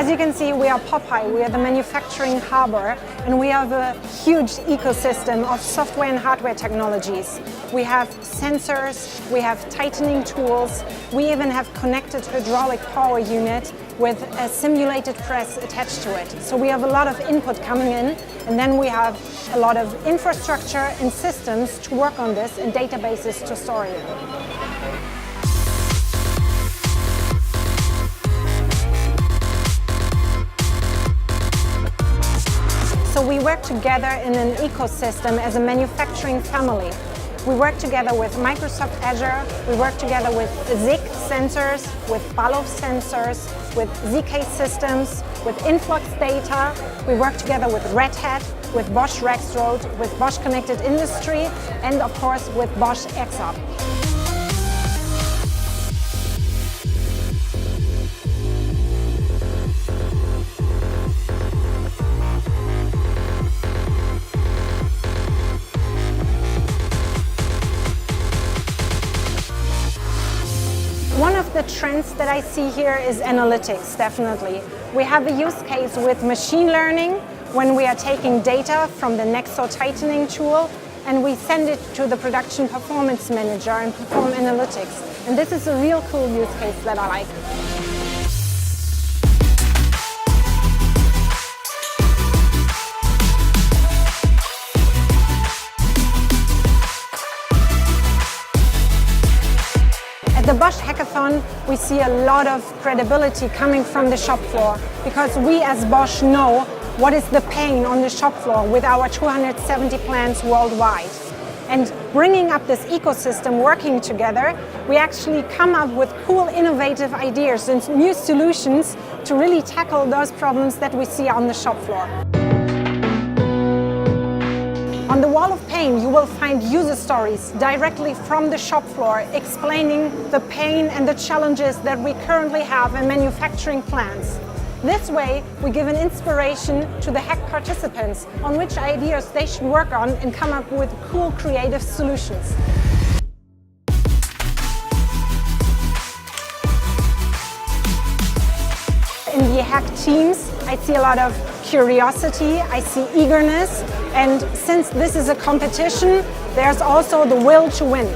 As you can see, we are Popeye, we are the manufacturing harbour, and we have a huge ecosystem of software and hardware technologies. We have sensors, we have tightening tools, we even have connected hydraulic power unit with a simulated press attached to it. So we have a lot of input coming in, and then we have a lot of infrastructure and systems to work on this and databases to store it in. So we work together in an ecosystem as a manufacturing family. We work together with Microsoft Azure, we work together with ZIC sensors, with Balluff sensors, with ZK systems, with Influx data. We work together with Red Hat, with Bosch Rexroth, with Bosch Connected Industry, and of course with Bosch Rexroth. One of the trends that I see here is analytics, definitely. We have a use case with machine learning when we are taking data from the Nexo tightening tool and we send it to the production performance manager and perform analytics. And this is a real cool use case that I like. At the Bosch Hackathon, we see a lot of credibility coming from the shop floor because we as Bosch know what is the pain on the shop floor with our 270 plants worldwide. And bringing up this ecosystem working together, we actually come up with cool, innovative ideas and new solutions to really tackle those problems that we see on the shop floor. On the wall of pain, you will find user stories directly from the shop floor explaining the pain and the challenges that we currently have in manufacturing plants. This way, we give an inspiration to the hack participants on which ideas they should work on and come up with cool, creative solutions. In the hack teams, I see a lot of curiosity, I see eagerness, and since this is a competition, there's also the will to win.